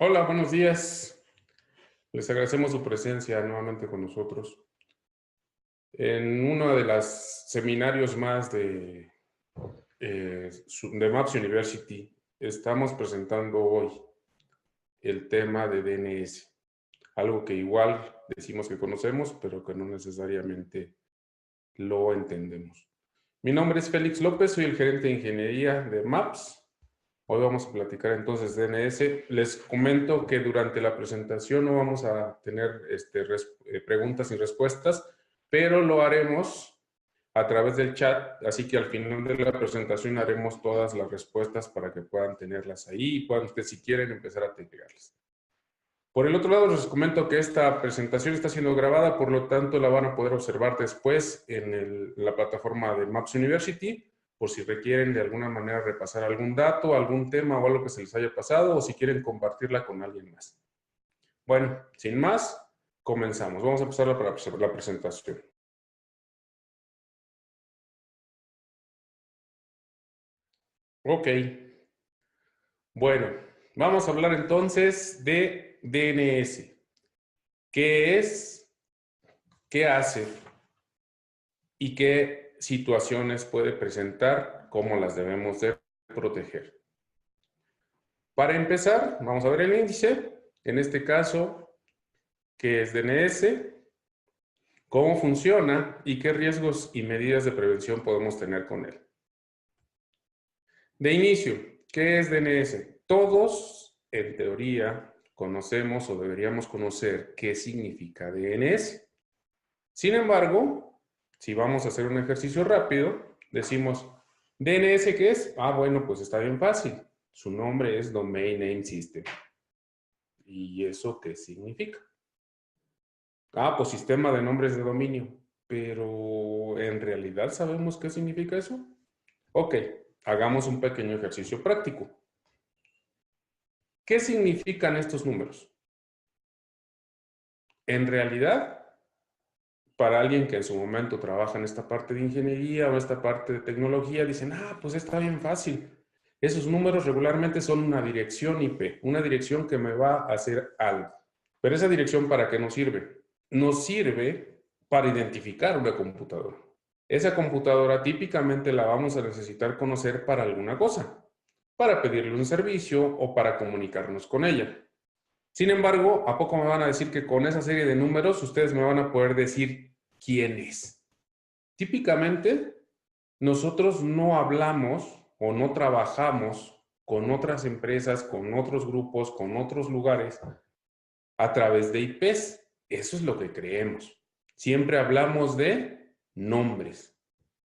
Hola, buenos días. Les agradecemos su presencia nuevamente con nosotros. En uno de los seminarios más de Maps University, estamos presentando hoy el tema de DNS, algo que igual decimos que conocemos, pero que no necesariamente lo entendemos. Mi nombre es Félix López, soy el gerente de ingeniería de Maps. Hoy vamos a platicar entonces de DNS. Les comento que durante la presentación no vamos a tener preguntas y respuestas, pero lo haremos a través del chat, así que al final de la presentación haremos todas las respuestas para que puedan tenerlas ahí y puedan ustedes, si quieren, empezar a teclearlas. Por el otro lado, les comento que esta presentación está siendo grabada, por lo tanto la van a poder observar después en la plataforma de Maps University, por si requieren de alguna manera repasar algún dato, algún tema o algo que se les haya pasado, o si quieren compartirla con alguien más. Bueno, sin más, comenzamos. Vamos a empezar la presentación. Ok. Bueno, vamos a hablar entonces de DNS. ¿Qué es? ¿Qué hace? ¿Y qué situaciones puede presentar? ¿Cómo las debemos de proteger? Para empezar, vamos a ver el índice. En este caso, ¿qué es DNS? ¿Cómo funciona? ¿Y qué riesgos y medidas de prevención podemos tener con él? De inicio, ¿qué es DNS? Todos, en teoría, conocemos o deberíamos conocer qué significa DNS. Sin embargo, si vamos a hacer un ejercicio rápido, decimos, ¿DNS qué es? Ah, bueno, pues está bien fácil. Su nombre es Domain Name System. ¿Y eso qué significa? Ah, pues sistema de nombres de dominio. Pero, ¿en realidad sabemos qué significa eso? Ok, hagamos un pequeño ejercicio práctico. ¿Qué significan estos números? En realidad, para alguien que en su momento trabaja en esta parte de ingeniería o esta parte de tecnología, dicen, ah, pues está bien fácil. Esos números regularmente son una dirección IP, una dirección que me va a hacer algo. Pero esa dirección, ¿para qué nos sirve? Nos sirve para identificar una computadora. Esa computadora típicamente la vamos a necesitar conocer para alguna cosa, para pedirle un servicio o para comunicarnos con ella. Sin embargo, ¿a poco me van a decir que con esa serie de números ustedes me van a poder decir quién es? Típicamente, nosotros no hablamos o no trabajamos con otras empresas, con otros grupos, con otros lugares a través de IPs. Eso es lo que creemos. Siempre hablamos de nombres.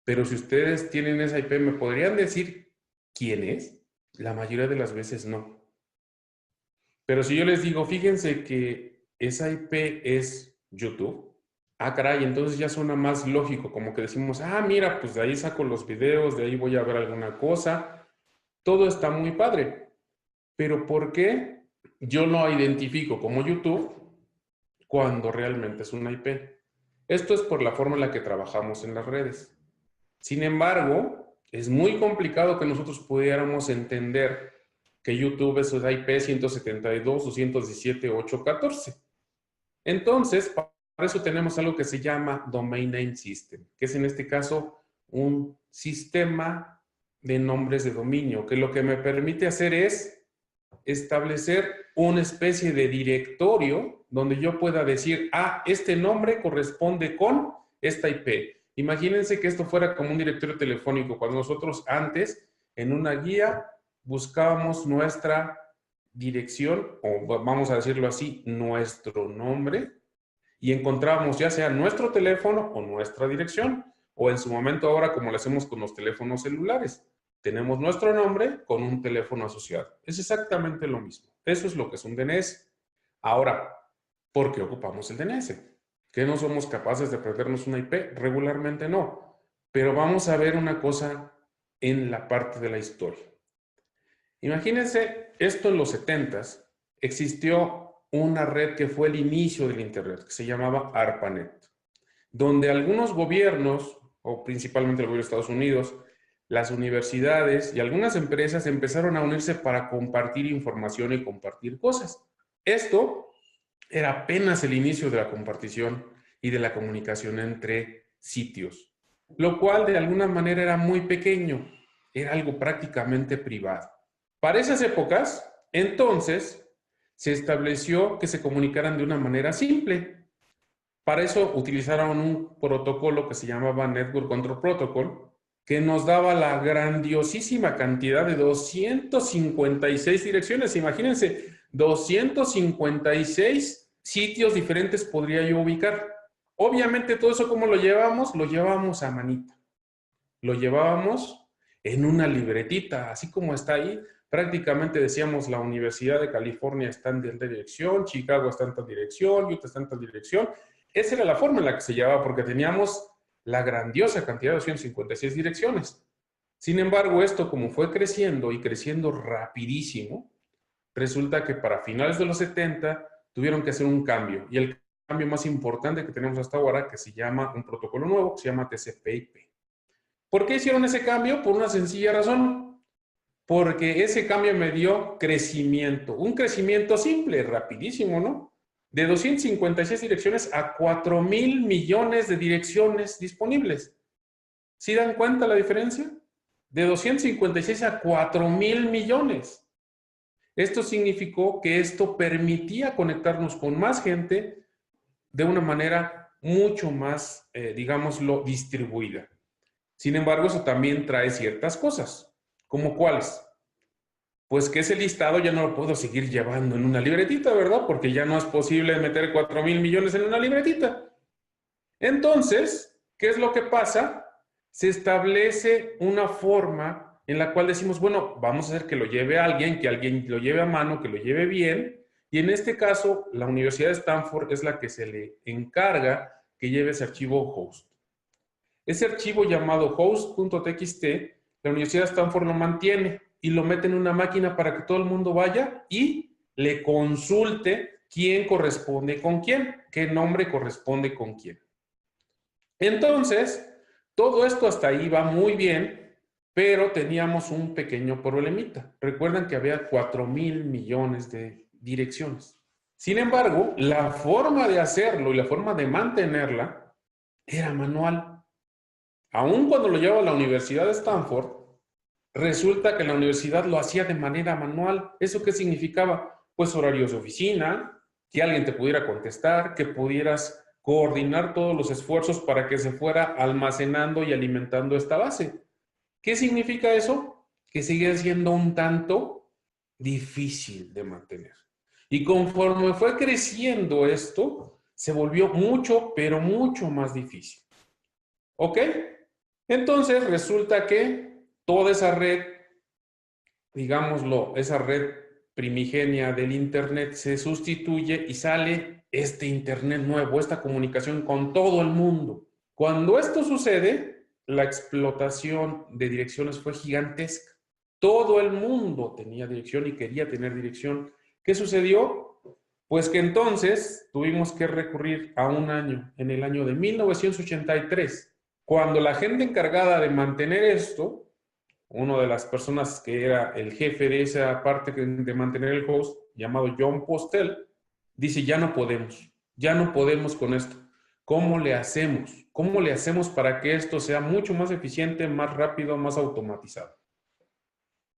Pero si ustedes tienen esa IP, ¿me podrían decir quién es? La mayoría de las veces no. Pero si yo les digo, fíjense que esa IP es YouTube, ah, caray, entonces ya suena más lógico, como que decimos, ah, mira, pues de ahí saco los videos, de ahí voy a ver alguna cosa. Todo está muy padre. Pero ¿por qué yo no identifico como YouTube cuando realmente es una IP? Esto es por la forma en la que trabajamos en las redes. Sin embargo, es muy complicado que nosotros pudiéramos entender que YouTube es IP 172, 217.8.14. Entonces, para eso tenemos algo que se llama Domain Name System, que es en este caso un sistema de nombres de dominio, que lo que me permite hacer es establecer una especie de directorio donde yo pueda decir, ah, este nombre corresponde con esta IP. Imagínense que esto fuera como un directorio telefónico, cuando nosotros antes en una guía buscábamos nuestra dirección, o vamos a decirlo así, nuestro nombre, y encontrábamos ya sea nuestro teléfono o nuestra dirección, o en su momento ahora como lo hacemos con los teléfonos celulares. Tenemos nuestro nombre con un teléfono asociado. Es exactamente lo mismo. Eso es lo que es un DNS. Ahora, ¿por qué ocupamos el DNS? ¿Que no somos capaces de aprendernos una IP? Regularmente no. Pero vamos a ver una cosa en la parte de la historia. Imagínense, esto en los 70s existió una red que fue el inicio del Internet, que se llamaba ARPANET, donde algunos gobiernos, o principalmente el gobierno de Estados Unidos, las universidades y algunas empresas empezaron a unirse para compartir información y compartir cosas. Esto era apenas el inicio de la compartición y de la comunicación entre sitios, lo cual de alguna manera era muy pequeño, era algo prácticamente privado. Para esas épocas, entonces, se estableció que se comunicaran de una manera simple. Para eso utilizaron un protocolo que se llamaba Network Control Protocol, que nos daba la grandiosísima cantidad de 256 direcciones. Imagínense, 256 sitios diferentes podría yo ubicar. Obviamente todo eso, ¿cómo lo llevábamos? Lo llevábamos a manita. Lo llevábamos en una libretita, así como está ahí. Prácticamente decíamos, la Universidad de California está en tal dirección, Chicago está en tal dirección, Utah está en tal dirección. Esa era la forma en la que se llevaba, porque teníamos la grandiosa cantidad de 256 direcciones. Sin embargo, esto como fue creciendo y creciendo rapidísimo, resulta que para finales de los 70 tuvieron que hacer un cambio. Y el cambio más importante que tenemos hasta ahora, que se llama un protocolo nuevo, que se llama TCP/IP. ¿Por qué hicieron ese cambio? Por una sencilla razón. Porque ese cambio me dio crecimiento. Un crecimiento simple, rapidísimo, ¿no? De 256 direcciones a 4,000 millones de direcciones disponibles. ¿Sí dan cuenta la diferencia? De 256 a 4,000 millones. Esto significó que esto permitía conectarnos con más gente de una manera mucho más, digámoslo, distribuida. Sin embargo, eso también trae ciertas cosas. ¿Cómo cuáles? Pues que ese listado ya no lo puedo seguir llevando en una libretita, ¿verdad? Porque ya no es posible meter 4,000 millones en una libretita. Entonces, ¿qué es lo que pasa? Se establece una forma en la cual decimos, bueno, vamos a hacer que lo lleve alguien, que alguien lo lleve a mano, que lo lleve bien. Y en este caso, la Universidad de Stanford es la que se le encarga que lleve ese archivo host. Ese archivo llamado host.txt, la Universidad de Stanford lo mantiene y lo mete en una máquina para que todo el mundo vaya y le consulte quién corresponde con quién, qué nombre corresponde con quién. Entonces, todo esto hasta ahí va muy bien, pero teníamos un pequeño problemita. Recuerdan que había 4,000 millones de direcciones. Sin embargo, la forma de hacerlo y la forma de mantenerla era manual. Aún cuando lo llevaba a la Universidad de Stanford, resulta que la universidad lo hacía de manera manual. ¿Eso qué significaba? Pues horarios de oficina, que alguien te pudiera contestar, que pudieras coordinar todos los esfuerzos para que se fuera almacenando y alimentando esta base. ¿Qué significa eso? Que sigue siendo un tanto difícil de mantener. Y conforme fue creciendo esto, se volvió mucho, pero mucho más difícil. ¿Ok? Entonces resulta que toda esa red, digámoslo, esa red primigenia del Internet se sustituye y sale este Internet nuevo, esta comunicación con todo el mundo. Cuando esto sucede, la explotación de direcciones fue gigantesca. Todo el mundo tenía dirección y quería tener dirección. ¿Qué sucedió? Pues que entonces tuvimos que recurrir a un año, en el año de 1983, cuando la gente encargada de mantener esto, una de las personas que era el jefe de esa parte de mantener el host, llamado John Postel, dice, ya no podemos con esto. ¿Cómo le hacemos? ¿Cómo le hacemos para que esto sea mucho más eficiente, más rápido, más automatizado?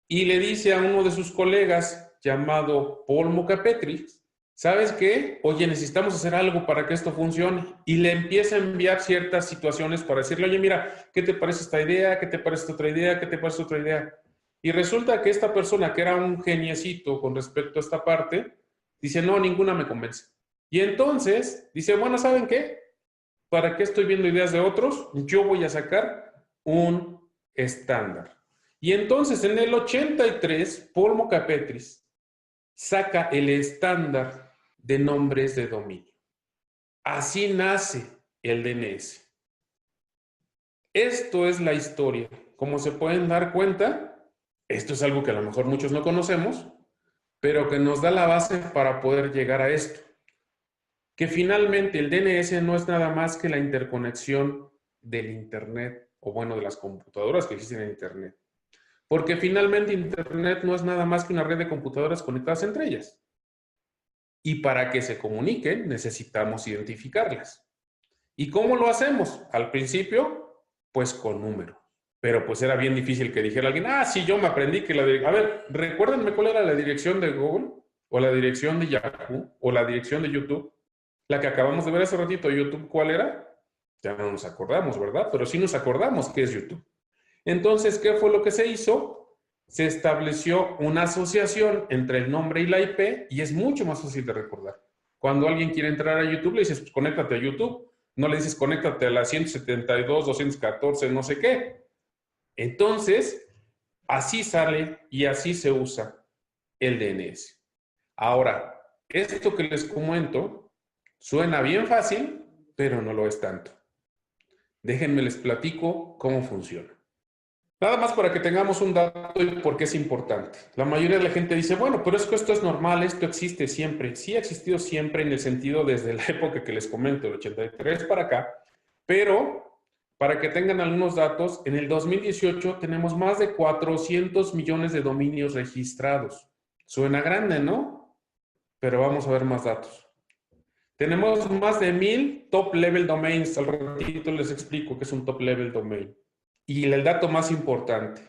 Y le dice a uno de sus colegas, llamado Paul Mukapetri, ¿sabes qué? Oye, necesitamos hacer algo para que esto funcione. Y le empieza a enviar ciertas situaciones para decirle, oye, mira, ¿qué te parece esta idea? ¿Qué te parece esta otra idea? ¿Qué te parece otra idea? Y resulta que esta persona, que era un geniecito con respecto a esta parte, dice, no, ninguna me convence. Y entonces dice, bueno, ¿saben qué? ¿Para qué estoy viendo ideas de otros? Yo voy a sacar un estándar. Y entonces en el 83, Paul Mukapetri saca el estándar de nombres de dominio. Así nace el DNS. Esto es la historia. Como se pueden dar cuenta, esto es algo que a lo mejor muchos no conocemos, pero que nos da la base para poder llegar a esto. Que finalmente el DNS no es nada más que la interconexión del Internet o bueno, de las computadoras que existen en Internet. Porque finalmente Internet no es nada más que una red de computadoras conectadas entre ellas. Y para que se comuniquen necesitamos identificarlas. ¿Y cómo lo hacemos? Al principio, pues con números. Pero pues era bien difícil que dijera alguien, ah, sí, yo me aprendí que la dirección... A ver, recuérdenme cuál era la dirección de Google, o la dirección de Yahoo, o la dirección de YouTube. La que acabamos de ver hace ratito, YouTube, ¿cuál era? Ya no nos acordamos, ¿verdad? Pero sí nos acordamos qué es YouTube. Entonces, ¿qué fue lo que se hizo? Se estableció una asociación entre el nombre y la IP y es mucho más fácil de recordar. Cuando alguien quiere entrar a YouTube, le dices, pues conéctate a YouTube. No le dices, conéctate a la 172, 214, no sé qué. Entonces, así sale y así se usa el DNS. Ahora, esto que les comento suena bien fácil, pero no lo es tanto. Déjenme les platico cómo funciona. Nada más para que tengamos un dato y por qué es importante. La mayoría de la gente dice, bueno, pero es que esto es normal, esto existe siempre. Sí ha existido siempre en el sentido desde la época que les comento, el 83 para acá, pero para que tengan algunos datos, en el 2018 tenemos más de 400 millones de dominios registrados. Suena grande, ¿no? Pero vamos a ver más datos. Tenemos más de 1000 top level domains. Al ratito les explico qué es un top level domain. Y el dato más importante,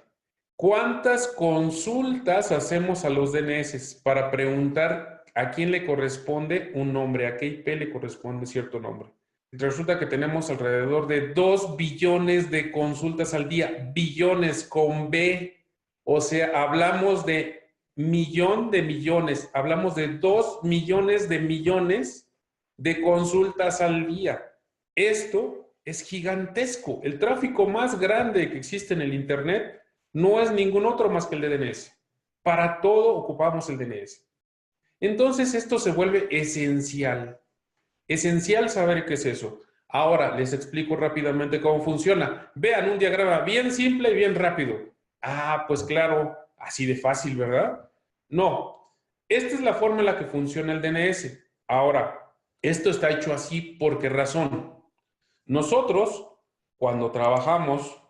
¿cuántas consultas hacemos a los DNS para preguntar a quién le corresponde un nombre, a qué IP le corresponde cierto nombre? Resulta que tenemos alrededor de 2 billones de consultas al día, billones con B, o sea, hablamos de millón de millones, hablamos de 2 millones de consultas al día. Esto es gigantesco. El tráfico más grande que existe en el Internet no es ningún otro más que el de DNS. Para todo ocupamos el DNS. Entonces esto se vuelve esencial. Esencial saber qué es eso. Ahora les explico rápidamente cómo funciona. Vean un diagrama bien simple y bien rápido. Ah, pues claro, así de fácil, ¿verdad? No. Esta es la forma en la que funciona el DNS. Ahora, esto está hecho así ¿por qué razón? Nosotros, cuando trabajamos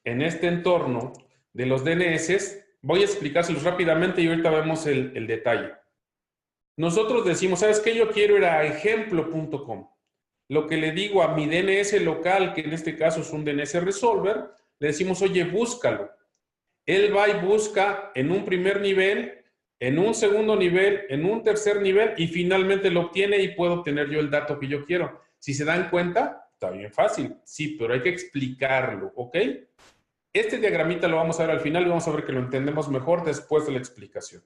en este entorno de los DNS, voy a explicárselos rápidamente y ahorita vemos el detalle. Nosotros decimos, ¿sabes qué? Yo quiero ir a ejemplo.com. Lo que le digo a mi DNS local, que en este caso es un DNS resolver, le decimos, oye, búscalo. Él va y busca en un primer nivel, en un segundo nivel, en un tercer nivel y finalmente lo obtiene y puedo obtener yo el dato que yo quiero. Si se dan cuenta, está bien fácil, sí, pero hay que explicarlo, ¿ok? Este diagramita lo vamos a ver al final y vamos a ver que lo entendemos mejor después de la explicación.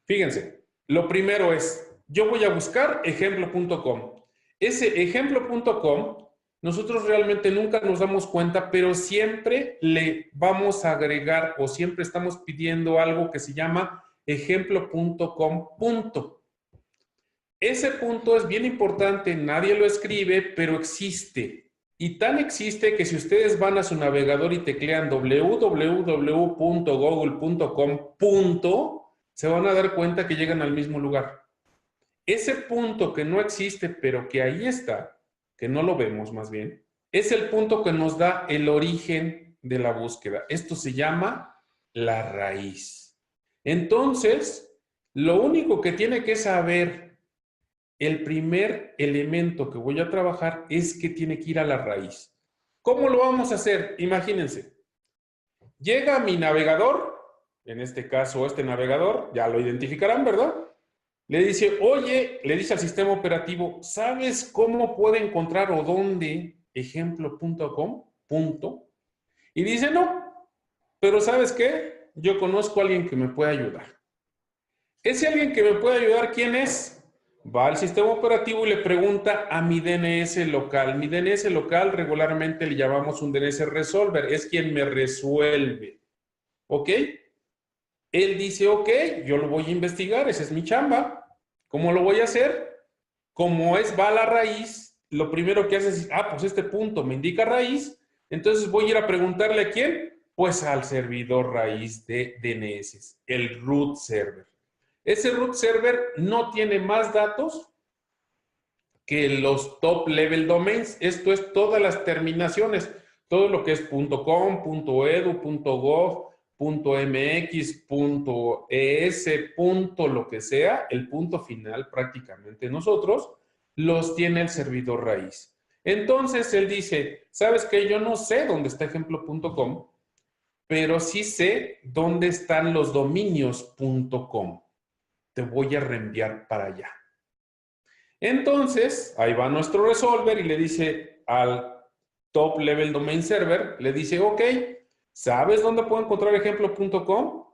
Fíjense, lo primero es, yo voy a buscar ejemplo.com. Ese ejemplo.com, nosotros realmente nunca nos damos cuenta, pero siempre le vamos a agregar o siempre estamos pidiendo algo que se llama ejemplo.com. Ese punto es bien importante, nadie lo escribe, pero existe. Y tan existe que si ustedes van a su navegador y teclean www.google.com, se van a dar cuenta que llegan al mismo lugar. Ese punto que no existe, pero que ahí está, que no lo vemos más bien, es el punto que nos da el origen de la búsqueda. Esto se llama la raíz. Entonces, lo único que tiene que saber el primer elemento que voy a trabajar es que tiene que ir a la raíz. ¿Cómo lo vamos a hacer? Imagínense. Llega mi navegador, en este caso este navegador, ya lo identificarán, ¿verdad? Le dice, oye, le dice al sistema operativo, ¿sabes cómo puede encontrar o dónde ejemplo.com? Y dice, no, pero ¿sabes qué? Yo conozco a alguien que me puede ayudar. Ese alguien que me puede ayudar, ¿quién es? Va al sistema operativo y le pregunta a mi DNS local. Mi DNS local regularmente le llamamos un DNS resolver, es quien me resuelve. ¿Ok? Él dice, ok, yo lo voy a investigar, esa es mi chamba. ¿Cómo lo voy a hacer? Como va a la raíz, lo primero que hace es, pues este punto me indica raíz, entonces voy a ir a preguntarle a quién, pues al servidor raíz de DNS, el root server. Ese root server no tiene más datos que los top level domains, esto es todas las terminaciones. Todo lo que es .com, .edu, .gov, .mx, .es, lo que sea, el punto final prácticamente nosotros, los tiene el servidor raíz. Entonces él dice, ¿sabes qué? Yo no sé dónde está ejemplo.com, pero sí sé dónde están los dominios.com. Te voy a reenviar para allá. Entonces, ahí va nuestro resolver y le dice al top level domain server, le dice, ok, ¿sabes dónde puedo encontrar ejemplo.com?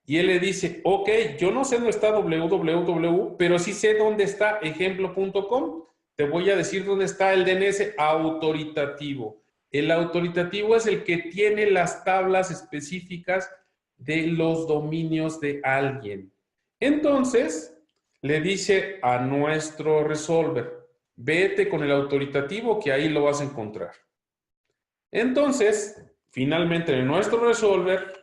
Y él le dice, ok, yo no sé dónde está www, pero sí sé dónde está ejemplo.com. Te voy a decir dónde está el DNS autoritativo. El autoritativo es el que tiene las tablas específicas de los dominios de alguien. Entonces, le dice a nuestro resolver, vete con el autoritativo que ahí lo vas a encontrar. Entonces, finalmente nuestro resolver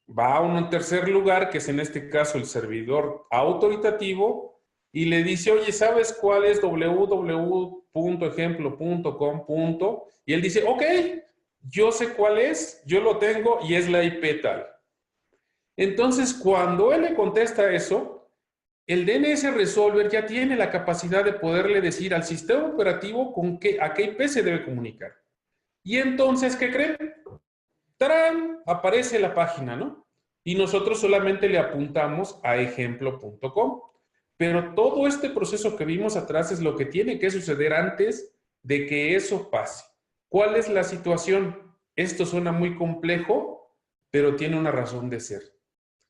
va a un tercer lugar, que es en este caso el servidor autoritativo, y le dice, oye, ¿sabes cuál es www.ejemplo.com? Y él dice, ok, yo sé cuál es, yo lo tengo y es la IP tal. Entonces, cuando él le contesta eso, el DNS Resolver ya tiene la capacidad de poderle decir al sistema operativo a qué IP se debe comunicar. Y entonces, ¿qué creen? ¡Tarán! Aparece la página, ¿no? Y nosotros solamente le apuntamos a ejemplo.com. Pero todo este proceso que vimos atrás es lo que tiene que suceder antes de que eso pase. ¿Cuál es la situación? Esto suena muy complejo, pero tiene una razón de ser.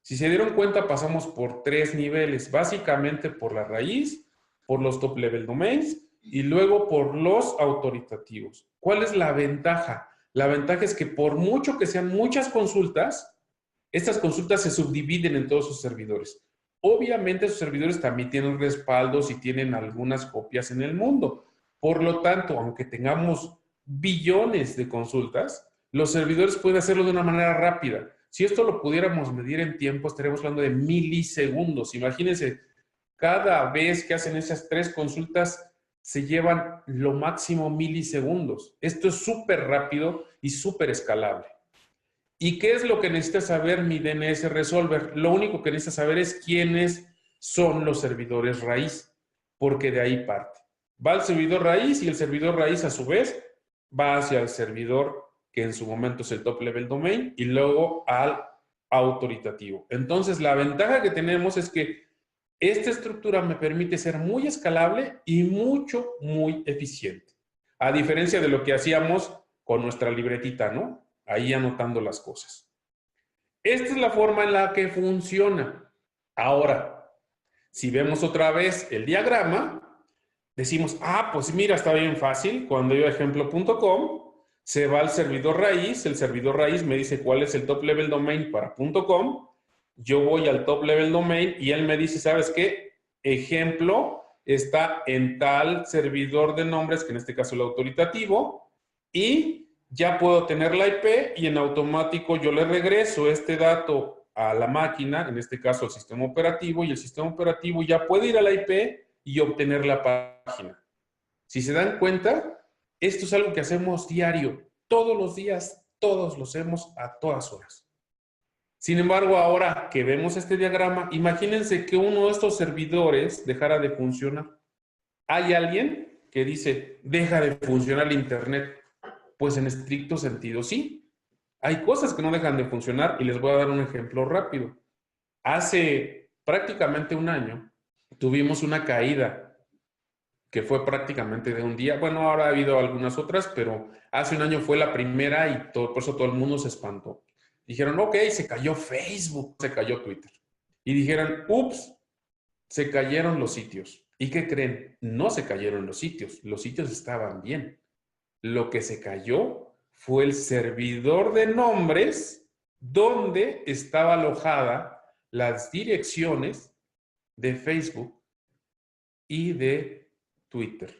Si se dieron cuenta, pasamos por 3 niveles, básicamente por la raíz, por los top level domains y luego por los autoritativos. ¿Cuál es la ventaja? La ventaja es que por mucho que sean muchas consultas, estas consultas se subdividen en todos sus servidores. Obviamente sus servidores también tienen respaldos y tienen algunas copias en el mundo. Por lo tanto, aunque tengamos billones de consultas, los servidores pueden hacerlo de una manera rápida. Si esto lo pudiéramos medir en tiempo, estaríamos hablando de milisegundos. Imagínense, cada vez que hacen esas 3 consultas, se llevan lo máximo milisegundos. Esto es súper rápido y súper escalable. ¿Y qué es lo que necesita saber mi DNS Resolver? Lo único que necesita saber es quiénes son los servidores raíz, porque de ahí parte. Va al servidor raíz y el servidor raíz a su vez va hacia el servidor que en su momento es el top level domain y luego al autoritativo. Entonces, la ventaja que tenemos es que esta estructura me permite ser muy escalable y muy eficiente. A diferencia de lo que hacíamos con nuestra libretita, ¿no? Ahí anotando las cosas. Esta es la forma en la que funciona. Ahora, si vemos otra vez el diagrama, decimos, pues mira, está bien fácil. Cuando yo ejemplo.com, se va al servidor raíz, el servidor raíz me dice cuál es el top level domain para .com, yo voy al top level domain y él me dice, ¿sabes qué? Ejemplo está en tal servidor de nombres, que en este caso el autoritativo, y ya puedo tener la IP y en automático yo le regreso este dato a la máquina, en este caso al sistema operativo, y el sistema operativo ya puede ir a la IP y obtener la página. Si se dan cuenta, esto es algo que hacemos diario, todos los días, todos lo hacemos a todas horas. Sin embargo, ahora que vemos este diagrama, imagínense que uno de estos servidores dejara de funcionar. ¿Hay alguien que dice, deja de funcionar el Internet? Pues en estricto sentido, sí. Hay cosas que no dejan de funcionar y les voy a dar un ejemplo rápido. Hace prácticamente un año tuvimos una caída que fue prácticamente de un día. Bueno, ahora ha habido algunas otras, pero hace un año fue la primera y por eso todo el mundo se espantó. Dijeron, ok, se cayó Facebook, se cayó Twitter. Y dijeron, ups, se cayeron los sitios. ¿Y qué creen? No se cayeron los sitios estaban bien. Lo que se cayó fue el servidor de nombres donde estaba alojada las direcciones de Facebook y de Twitter.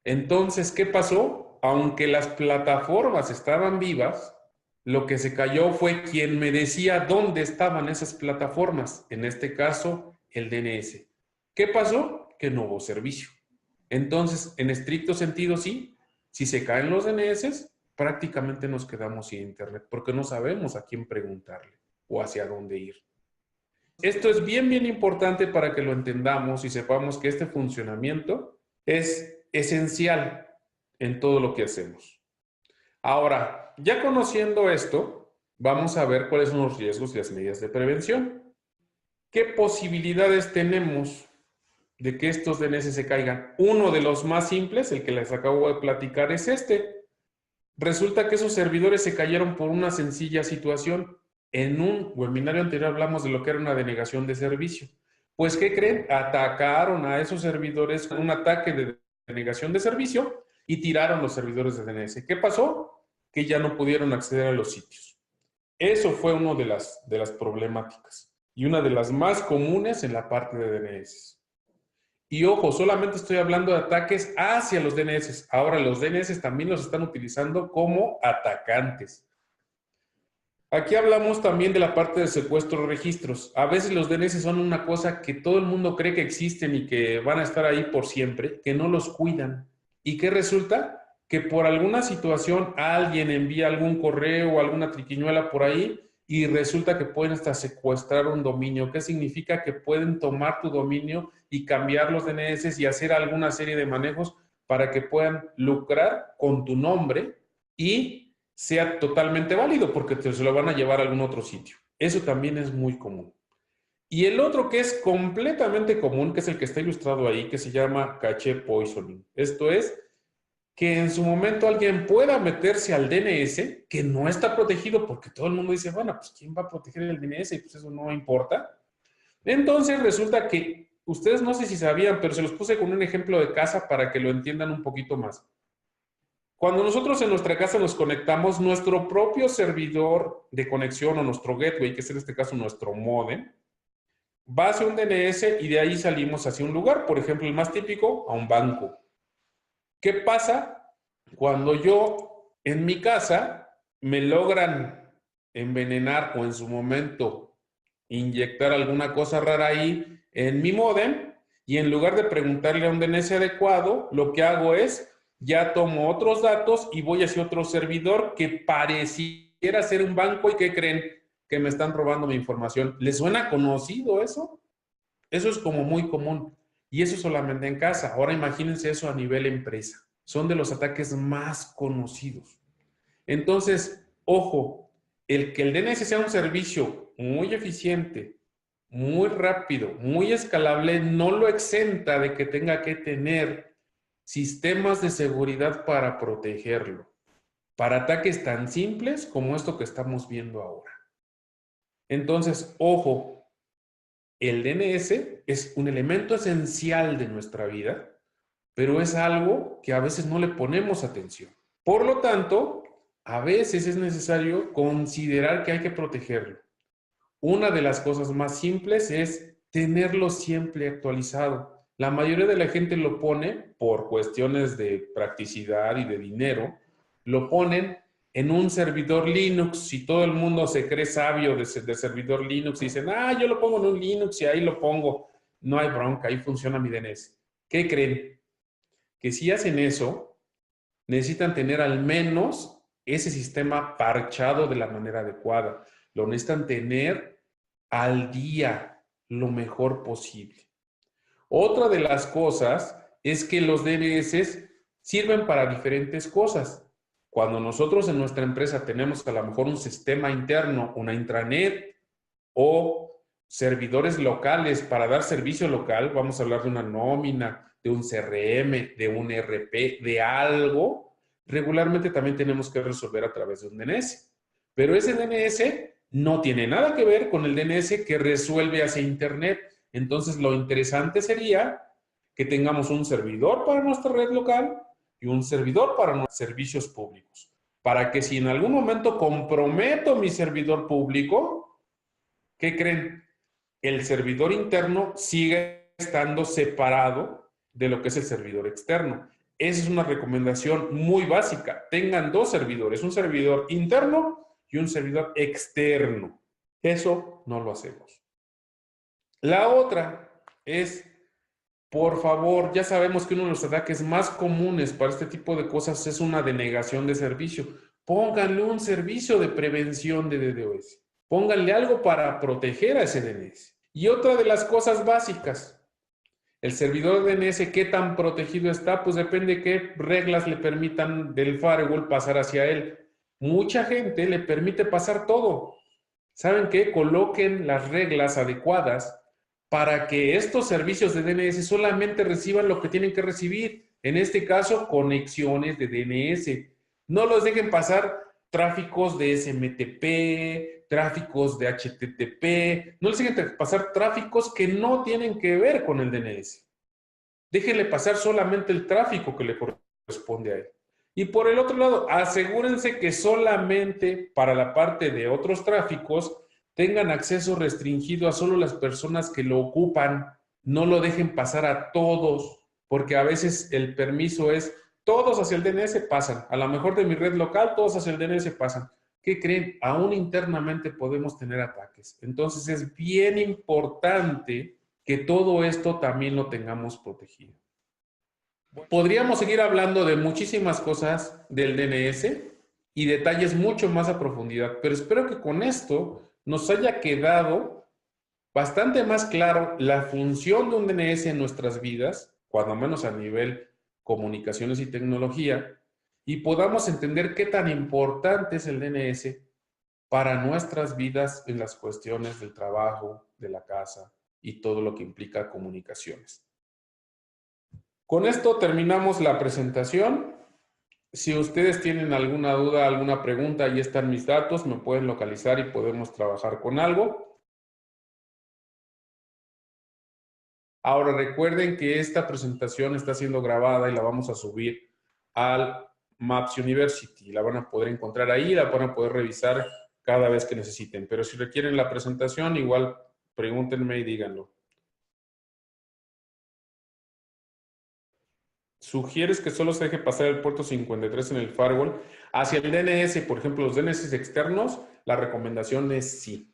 Entonces, ¿qué pasó? Aunque las plataformas estaban vivas, lo que se cayó fue quien me decía dónde estaban esas plataformas, en este caso, el DNS. ¿Qué pasó? Que no hubo servicio. Entonces, en estricto sentido, sí, si se caen los DNS, prácticamente nos quedamos sin internet porque no sabemos a quién preguntarle o hacia dónde ir. Esto es bien, bien importante para que lo entendamos y sepamos que este funcionamiento es esencial en todo lo que hacemos. Ahora, ya conociendo esto, vamos a ver cuáles son los riesgos y las medidas de prevención. ¿Qué posibilidades tenemos de que estos DNS se caigan? Uno de los más simples, el que les acabo de platicar, es este. Resulta que esos servidores se cayeron por una sencilla situación. En un webinario anterior hablamos de lo que era una denegación de servicio. Pues, ¿qué creen? Atacaron a esos servidores con un ataque de denegación de servicio y tiraron los servidores de DNS. ¿Qué pasó? Que ya no pudieron acceder a los sitios. Eso fue una de las problemáticas y una de las más comunes en la parte de DNS. Y ojo, solamente estoy hablando de ataques hacia los DNS. Ahora los DNS también los están utilizando como atacantes. Aquí hablamos también de la parte de secuestro de registros. A veces los DNS son una cosa que todo el mundo cree que existen y que van a estar ahí por siempre, que no los cuidan. ¿Y qué resulta? Que por alguna situación alguien envía algún correo o alguna triquiñuela por ahí y resulta que pueden hasta secuestrar un dominio. ¿Qué significa? Que pueden tomar tu dominio y cambiar los DNS y hacer alguna serie de manejos para que puedan lucrar con tu nombre y sea totalmente válido porque se lo van a llevar a algún otro sitio. Eso también es muy común. Y el otro que es completamente común, que es el que está ilustrado ahí, que se llama cache poisoning. Esto es que en su momento alguien pueda meterse al DNS que no está protegido porque todo el mundo dice, bueno, pues ¿quién va a proteger el DNS? Y pues eso no importa. Entonces resulta que ustedes no sé si sabían, pero se los puse con un ejemplo de casa para que lo entiendan un poquito más. Cuando nosotros en nuestra casa nos conectamos, nuestro propio servidor de conexión o nuestro gateway, que es en este caso nuestro modem, va hacia un DNS y de ahí salimos hacia un lugar, por ejemplo, el más típico, a un banco. ¿Qué pasa cuando yo en mi casa me logran envenenar o en su momento inyectar alguna cosa rara ahí en mi modem y en lugar de preguntarle a un DNS adecuado, lo que hago es ya tomo otros datos y voy hacia otro servidor que pareciera ser un banco y que creen que me están robando mi información? ¿Les suena conocido eso? Eso es como muy común. Y eso solamente en casa. Ahora imagínense eso a nivel empresa. Son de los ataques más conocidos. Entonces, ojo, el que el DNS sea un servicio muy eficiente, muy rápido, muy escalable, no lo exenta de que tenga que tener sistemas de seguridad para protegerlo, para ataques tan simples como esto que estamos viendo ahora. Entonces, ojo, el DNS es un elemento esencial de nuestra vida, pero es algo que a veces no le ponemos atención. Por lo tanto, a veces es necesario considerar que hay que protegerlo. Una de las cosas más simples es tenerlo siempre actualizado. La mayoría de la gente lo pone por cuestiones de practicidad y de dinero, lo ponen en un servidor Linux. Si todo el mundo se cree sabio de servidor Linux y dicen, yo lo pongo en un Linux y ahí lo pongo, no hay bronca, ahí funciona mi DNS. ¿Qué creen? Que si hacen eso, necesitan tener al menos ese sistema parchado de la manera adecuada. Lo necesitan tener al día lo mejor posible. Otra de las cosas es que los DNS sirven para diferentes cosas. Cuando nosotros en nuestra empresa tenemos a lo mejor un sistema interno, una intranet o servidores locales para dar servicio local, vamos a hablar de una nómina, de un CRM, de un ERP, de algo, regularmente también tenemos que resolver a través de un DNS. Pero ese DNS no tiene nada que ver con el DNS que resuelve hacia Internet. Entonces, lo interesante sería que tengamos un servidor para nuestra red local y un servidor para nuestros servicios públicos. Para que si en algún momento comprometo mi servidor público, ¿qué creen? El servidor interno sigue estando separado de lo que es el servidor externo. Esa es una recomendación muy básica. Tengan dos servidores, un servidor interno y un servidor externo. Eso no lo hacemos. La otra es, por favor, ya sabemos que uno de los ataques más comunes para este tipo de cosas es una denegación de servicio. pónganle un servicio de prevención de DDoS. Pónganle algo para proteger a ese DNS. Y otra de las cosas básicas, el servidor DNS, ¿qué tan protegido está? Pues depende de qué reglas le permitan del firewall pasar hacia él. Mucha gente le permite pasar todo. ¿Saben qué? Coloquen las reglas adecuadas para que estos servicios de DNS solamente reciban lo que tienen que recibir. En este caso, conexiones de DNS. No los dejen pasar tráficos de SMTP, tráficos de HTTP. No les dejen pasar tráficos que no tienen que ver con el DNS. Déjenle pasar solamente el tráfico que le corresponde a él. Y por el otro lado, asegúrense que solamente para la parte de otros tráficos tengan acceso restringido a solo las personas que lo ocupan. No lo dejen pasar a todos, porque a veces el permiso es todos hacia el DNS pasan. A lo mejor de mi red local, todos hacia el DNS pasan. ¿Qué creen? Aún internamente podemos tener ataques. Entonces es bien importante que todo esto también lo tengamos protegido. Podríamos seguir hablando de muchísimas cosas del DNS y detalles mucho más a profundidad, pero espero que con esto nos haya quedado bastante más claro la función de un DNS en nuestras vidas, cuando menos a nivel comunicaciones y tecnología, y podamos entender qué tan importante es el DNS para nuestras vidas en las cuestiones del trabajo, de la casa y todo lo que implica comunicaciones. Con esto terminamos la presentación. Si ustedes tienen alguna duda, alguna pregunta, ahí están mis datos, me pueden localizar y podemos trabajar con algo. Ahora recuerden que esta presentación está siendo grabada y la vamos a subir al Maps University. La van a poder encontrar ahí, la van a poder revisar cada vez que necesiten. Pero si requieren la presentación, igual pregúntenme y díganlo. ¿Sugieres que solo se deje pasar el puerto 53 en el firewall hacia el DNS? Por ejemplo, los DNS externos, la recomendación es sí.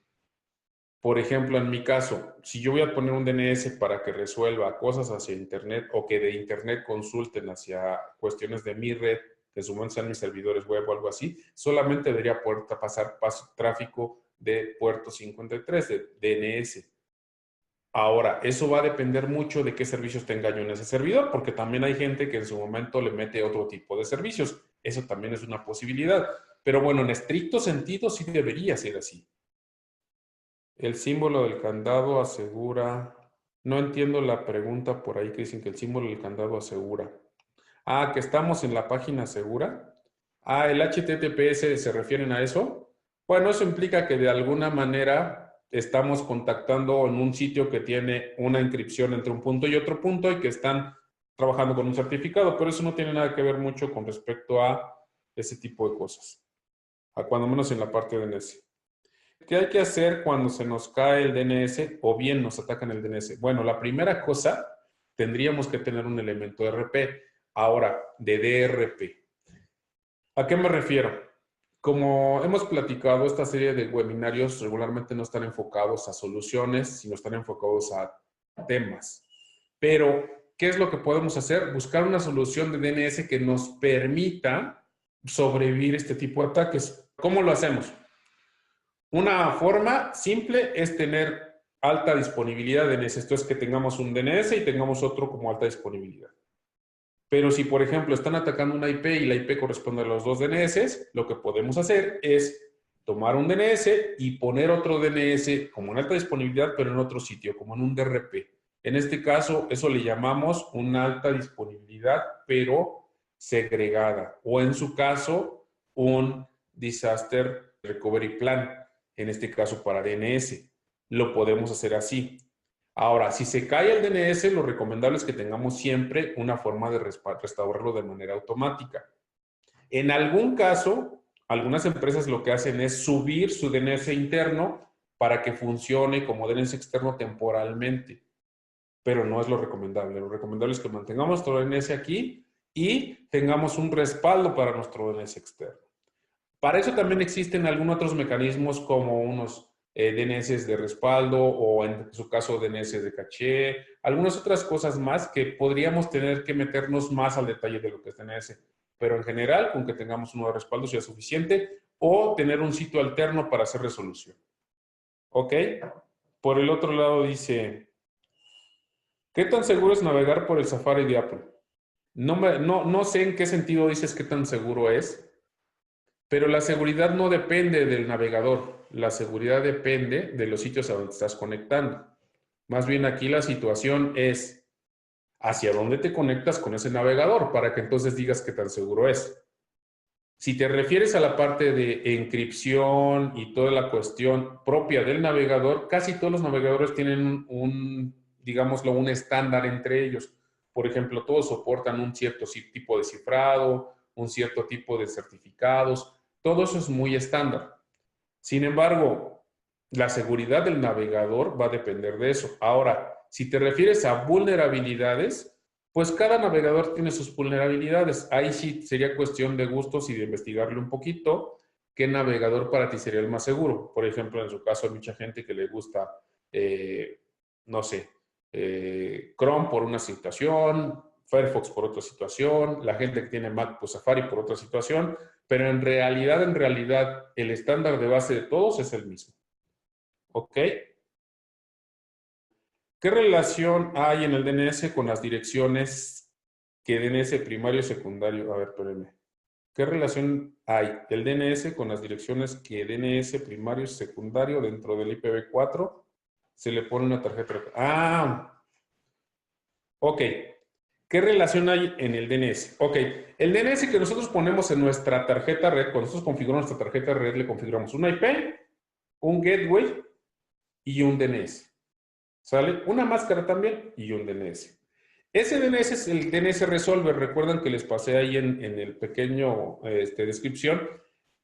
Por ejemplo, en mi caso, si yo voy a poner un DNS para que resuelva cosas hacia Internet o que de Internet consulten hacia cuestiones de mi red, que suman sean mis servidores web o algo así, solamente debería poder pasar tráfico de puerto 53, de DNS. Ahora, eso va a depender mucho de qué servicios tenga yo en ese servidor, porque también hay gente que en su momento le mete otro tipo de servicios. Eso también es una posibilidad. Pero bueno, en estricto sentido sí debería ser así. El símbolo del candado asegura... No entiendo la pregunta por ahí que dicen que el símbolo del candado asegura. Ah, que estamos en la página segura. Ah, el HTTPS se refieren a eso. Bueno, eso implica que de alguna manera estamos contactando en un sitio que tiene una inscripción entre un punto y otro punto y que están trabajando con un certificado, pero eso no tiene nada que ver mucho con respecto a ese tipo de cosas, a cuando menos en la parte de DNS. ¿Qué hay que hacer cuando se nos cae el DNS o bien nos atacan el DNS? Bueno, la primera cosa, tendríamos que tener un elemento RP. Ahora, de DRP. ¿A qué me refiero? Como hemos platicado, esta serie de webinarios regularmente no están enfocados a soluciones, sino están enfocados a temas. Pero, ¿qué es lo que podemos hacer? Buscar una solución de DNS que nos permita sobrevivir este tipo de ataques. ¿Cómo lo hacemos? Una forma simple es tener alta disponibilidad de DNS. Esto es que tengamos un DNS y tengamos otro como alta disponibilidad. Pero si, por ejemplo, están atacando una IP y la IP corresponde a los dos DNS, lo que podemos hacer es tomar un DNS y poner otro DNS como en alta disponibilidad, pero en otro sitio, como en un DRP. En este caso, eso le llamamos una alta disponibilidad, pero segregada. O en su caso, un Disaster Recovery Plan, en este caso para DNS. Lo podemos hacer así. Ahora, si se cae el DNS, lo recomendable es que tengamos siempre una forma de restaurarlo de manera automática. En algún caso, algunas empresas lo que hacen es subir su DNS interno para que funcione como DNS externo temporalmente, pero no es lo recomendable. Lo recomendable es que mantengamos nuestro DNS aquí y tengamos un respaldo para nuestro DNS externo. Para eso también existen algunos otros mecanismos como unos DNS de respaldo o en su caso DNS de caché, algunas otras cosas más que podríamos tener que meternos más al detalle de lo que es DNS. pero en general, con que tengamos un nodo de respaldo sea suficiente, o tener un sitio alterno para hacer resolución. ¿Ok? Por el otro lado dice, ¿qué tan seguro es navegar por el Safari de Apple? No sé en qué sentido dices qué tan seguro es, pero la seguridad no depende del navegador. La seguridad depende de los sitios a donde estás conectando. Más bien aquí la situación es hacia dónde te conectas con ese navegador para que entonces digas qué tan seguro es. Si te refieres a la parte de encripción y toda la cuestión propia del navegador, casi todos los navegadores tienen digámoslo, un estándar entre ellos. Por ejemplo, todos soportan un cierto tipo de cifrado, un cierto tipo de certificados. Todo eso es muy estándar. Sin embargo, la seguridad del navegador va a depender de eso. Ahora, si te refieres a vulnerabilidades, pues cada navegador tiene sus vulnerabilidades. Ahí sí sería cuestión de gustos y de investigarle un poquito qué navegador para ti sería el más seguro. Por ejemplo, en su caso hay mucha gente que le gusta, no sé, Chrome por una situación, Firefox por otra situación, la gente que tiene Mac, pues Safari por otra situación, pero en realidad, el estándar de base de todos es el mismo. ¿Ok? ¿Qué relación hay en el DNS con las direcciones que DNS primario y secundario? A ver, espérenme. ¿Qué relación hay el DNS con las direcciones que DNS primario y secundario dentro del IPv4 se le pone una tarjeta? Ah, ok. ¿Qué relación hay en el DNS? Ok, el DNS que nosotros ponemos en nuestra tarjeta red, cuando nosotros configuramos nuestra tarjeta red, le configuramos una IP, un gateway y un DNS. ¿Sale? Una máscara también y un DNS. Ese DNS es el DNS Resolver. Recuerdan que les pasé ahí en el pequeño descripción.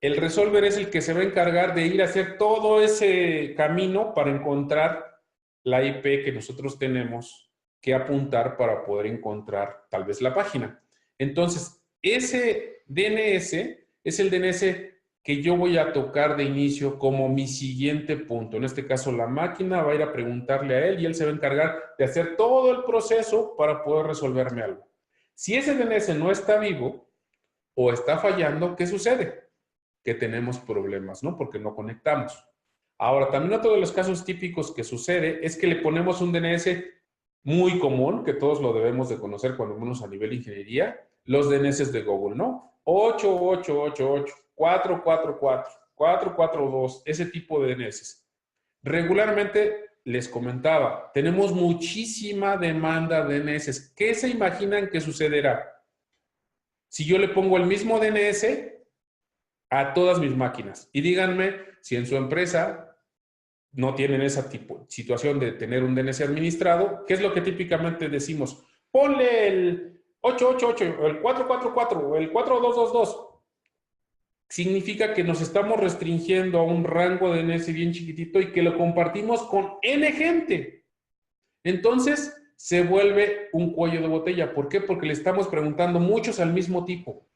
El Resolver es el que se va a encargar de ir a hacer todo ese camino para encontrar la IP que nosotros tenemos que apuntar para poder encontrar tal vez la página. Entonces, ese DNS es el DNS que yo voy a tocar de inicio como mi siguiente punto. En este caso, la máquina va a ir a preguntarle a él y él se va a encargar de hacer todo el proceso para poder resolverme algo. Si ese DNS no está vivo o está fallando, ¿qué sucede? Que tenemos problemas, ¿no? Porque no conectamos. Ahora, también otro de los casos típicos que sucede es que le ponemos un DNS muy común, que todos lo debemos de conocer cuando menos a nivel de ingeniería, los DNS de Google, ¿no? 8888, 444, 442, ese tipo de DNS. Regularmente, les comentaba, tenemos muchísima demanda de DNS. ¿Qué se imaginan que sucederá si yo le pongo el mismo DNS a todas mis máquinas? Y díganme si en su empresa no tienen esa situación de tener un DNS administrado. ¿Qué es lo que típicamente decimos? Ponle el 888, o el 444, o el 4222. Significa que nos estamos restringiendo a un rango de DNS bien chiquitito y que lo compartimos con N gente. Entonces, se vuelve un cuello de botella. ¿Por qué? Porque le estamos preguntando muchos al mismo tipo.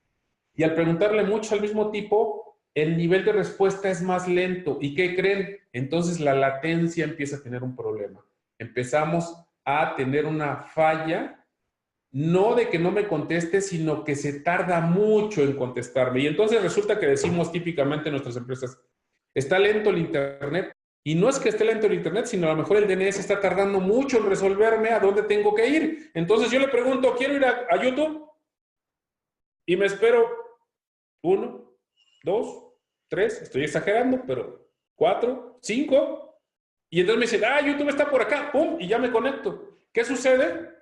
Y al preguntarle muchos al mismo tipo, el nivel de respuesta es más lento. ¿Y qué creen? Entonces la latencia empieza a tener un problema. Empezamos a tener una falla, no de que no me conteste, sino que se tarda mucho en contestarme. Y entonces resulta que decimos típicamente en nuestras empresas, está lento el Internet. Y no es que esté lento el Internet, sino a lo mejor el DNS está tardando mucho en resolverme a dónde tengo que ir. Entonces yo le pregunto, ¿quiero ir a YouTube? Y me espero 1, 2, 3, estoy exagerando, pero 4, 5. Y entonces me dicen, YouTube está por acá, ¡pum! Y ya me conecto. ¿Qué sucede?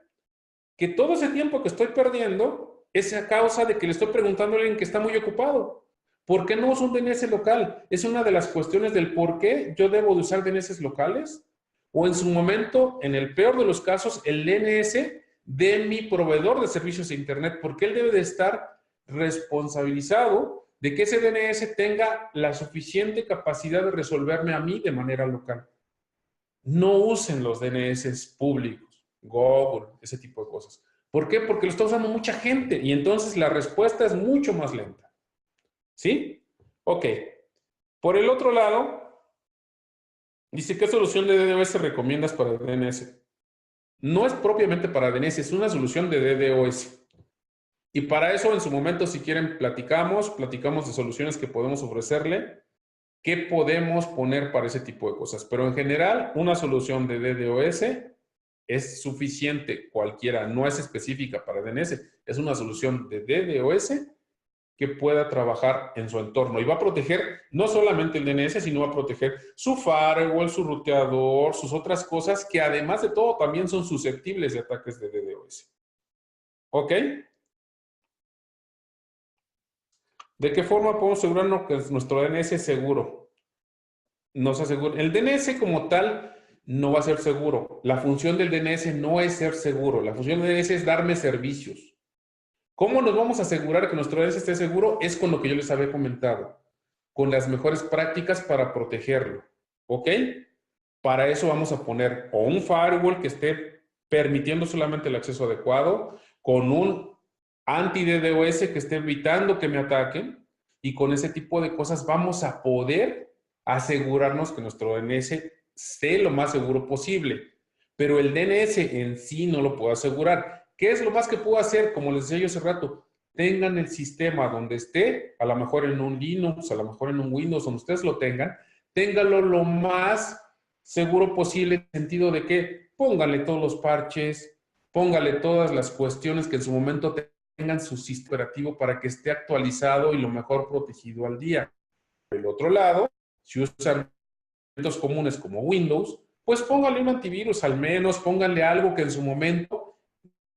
Que todo ese tiempo que estoy perdiendo es a causa de que le estoy preguntando a alguien que está muy ocupado. ¿Por qué no uso un DNS local? Es una de las cuestiones del por qué yo debo de usar DNS locales. O en su momento, en el peor de los casos, el DNS de mi proveedor de servicios de Internet, porque él debe de estar responsabilizado de que ese DNS tenga la suficiente capacidad de resolverme a mí de manera local. No usen los DNS públicos, Google, ese tipo de cosas. ¿Por qué? Porque lo está usando mucha gente y entonces la respuesta es mucho más lenta. ¿Sí? Ok. Por el otro lado, dice, ¿qué solución de DDoS recomiendas para el DNS? No es propiamente para DNS, es una solución de DDoS. Y para eso, en su momento, si quieren, platicamos de soluciones que podemos ofrecerle, qué podemos poner para ese tipo de cosas. Pero en general, una solución de DDoS es suficiente, cualquiera, no es específica para DNS, es una solución de DDoS que pueda trabajar en su entorno y va a proteger no solamente el DNS, sino va a proteger su firewall, su ruteador, sus otras cosas que además de todo también son susceptibles de ataques de DDoS. ¿Ok? ¿De qué forma podemos asegurarnos que nuestro DNS es seguro? Nos asegura, el DNS como tal no va a ser seguro. La función del DNS no es ser seguro. La función del DNS es darme servicios. ¿Cómo nos vamos a asegurar que nuestro DNS esté seguro? Es con lo que yo les había comentado, con las mejores prácticas para protegerlo. ¿Ok? Para eso vamos a poner o un firewall que esté permitiendo solamente el acceso adecuado, con un anti-DDoS que esté evitando que me ataquen, y con ese tipo de cosas vamos a poder asegurarnos que nuestro DNS esté lo más seguro posible. Pero el DNS en sí no lo puedo asegurar. ¿Qué es lo más que puedo hacer? Como les decía yo hace rato, tengan el sistema donde esté, a lo mejor en un Linux, a lo mejor en un Windows, donde ustedes lo tengan, ténganlo lo más seguro posible, en el sentido de que pónganle todos los parches, póngale todas las cuestiones que en su momento tengan su sistema operativo para que esté actualizado y lo mejor protegido al día. Por el otro lado, si usan elementos comunes como Windows, pues póngale un antivirus al menos, pónganle algo que en su momento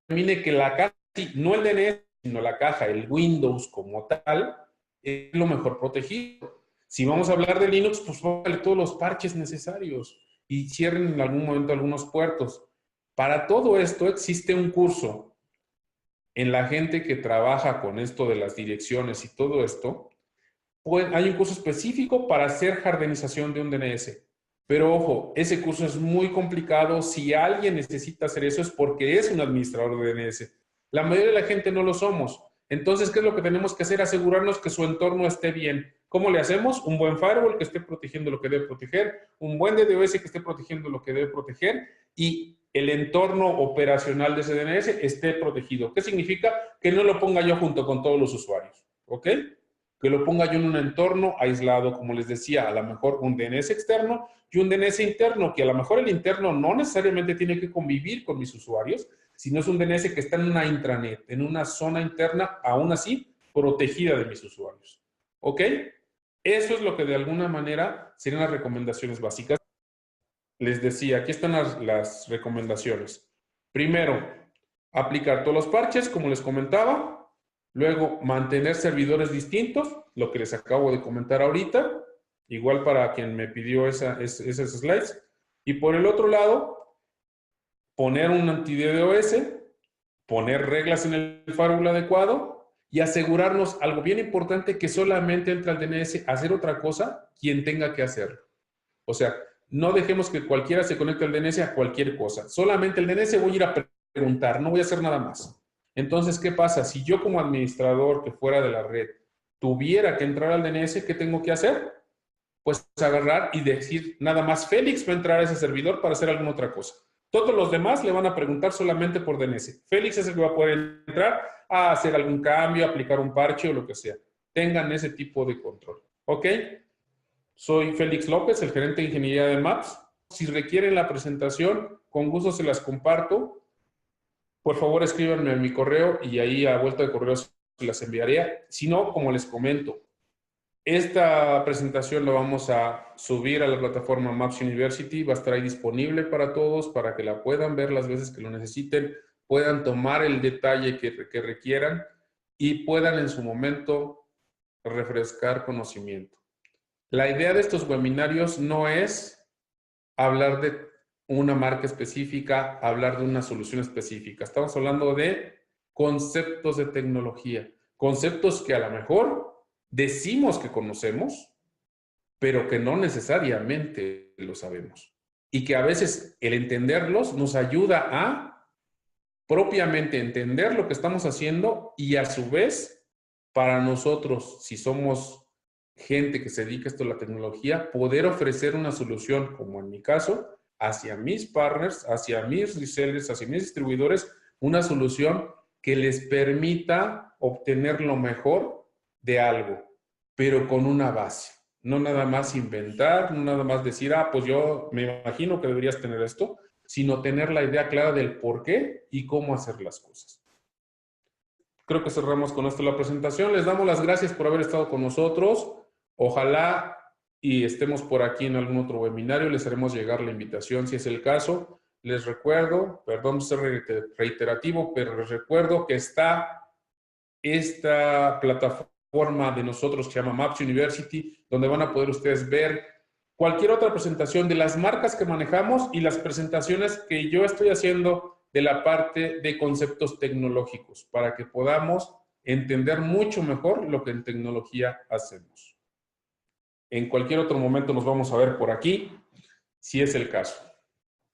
determine que la caja, no el DNS, sino la caja, el Windows como tal, es lo mejor protegido. Si vamos a hablar de Linux, pues póngale todos los parches necesarios y cierren en algún momento algunos puertos. Para todo esto existe un curso en la gente que trabaja con esto de las direcciones y todo esto. Pues hay un curso específico para hacer jardinización de un DNS. Pero ojo, ese curso es muy complicado. Si alguien necesita hacer eso es porque es un administrador de DNS. La mayoría de la gente no lo somos. Entonces, ¿qué es lo que tenemos que hacer? Asegurarnos que su entorno esté bien. ¿Cómo le hacemos? Un buen firewall que esté protegiendo lo que debe proteger, un buen DDoS que esté protegiendo lo que debe proteger y el entorno operacional de ese DNS esté protegido. ¿Qué significa? Que no lo ponga yo junto con todos los usuarios. ¿Ok? Que lo ponga yo en un entorno aislado, como les decía, a lo mejor un DNS externo y un DNS interno, que a lo mejor el interno no necesariamente tiene que convivir con mis usuarios, sino es un DNS que está en una intranet, en una zona interna, aún así, protegida de mis usuarios. ¿Ok? Eso es lo que de alguna manera serían las recomendaciones básicas. Les decía, aquí están las recomendaciones. Primero, aplicar todos los parches, como les comentaba. Luego, mantener servidores distintos, lo que les acabo de comentar ahorita, igual para quien me pidió esas slides. Y por el otro lado, poner un anti-DDoS, poner reglas en el firewall adecuado y asegurarnos algo bien importante, que solamente entra al DNS a hacer otra cosa quien tenga que hacerlo. O sea, no dejemos que cualquiera se conecte al DNS a cualquier cosa. Solamente el DNS voy a ir a preguntar, no voy a hacer nada más. Entonces, ¿qué pasa? Si yo como administrador que fuera de la red tuviera que entrar al DNS, ¿qué tengo que hacer? Pues agarrar y decir, nada más Félix va a entrar a ese servidor para hacer alguna otra cosa. Todos los demás le van a preguntar solamente por DNS. Félix es el que va a poder entrar a hacer algún cambio, aplicar un parche o lo que sea. Tengan ese tipo de control. ¿Ok? Soy Félix López, el gerente de ingeniería de Maps. Si requieren la presentación, con gusto se las comparto. Por favor, escríbanme a mi correo y ahí a vuelta de correo se las enviaré. Si no, como les comento, esta presentación la vamos a subir a la plataforma Maps University. Va a estar ahí disponible para todos, para que la puedan ver las veces que lo necesiten, puedan tomar el detalle que requieran y puedan en su momento refrescar conocimiento. La idea de estos webinarios no es hablar de una marca específica, hablar de una solución específica. Estamos hablando de conceptos de tecnología, conceptos que a lo mejor decimos que conocemos, pero que no necesariamente lo sabemos. Y que a veces el entenderlos nos ayuda a propiamente entender lo que estamos haciendo y a su vez, para nosotros, si somos gente que se dedica a esto de la tecnología, poder ofrecer una solución, como en mi caso, hacia mis partners, hacia mis resellers, hacia mis distribuidores, una solución que les permita obtener lo mejor de algo, pero con una base. No nada más inventar, no nada más decir, ah, pues yo me imagino que deberías tener esto, sino tener la idea clara del por qué y cómo hacer las cosas. Creo que cerramos con esto la presentación. Les damos las gracias por haber estado con nosotros. Ojalá y estemos por aquí en algún otro webinario. Les haremos llegar la invitación si es el caso. Les recuerdo, perdón ser reiterativo, pero les recuerdo que está esta plataforma de nosotros que se llama Maps University, donde van a poder ustedes ver cualquier otra presentación de las marcas que manejamos y las presentaciones que yo estoy haciendo de la parte de conceptos tecnológicos, para que podamos entender mucho mejor lo que en tecnología hacemos. En cualquier otro momento nos vamos a ver por aquí, si es el caso.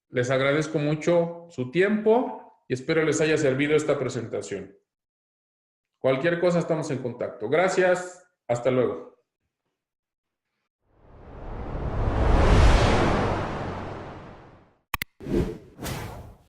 Les agradezco mucho su tiempo y espero les haya servido esta presentación. Cualquier cosa estamos en contacto. Gracias. Hasta luego.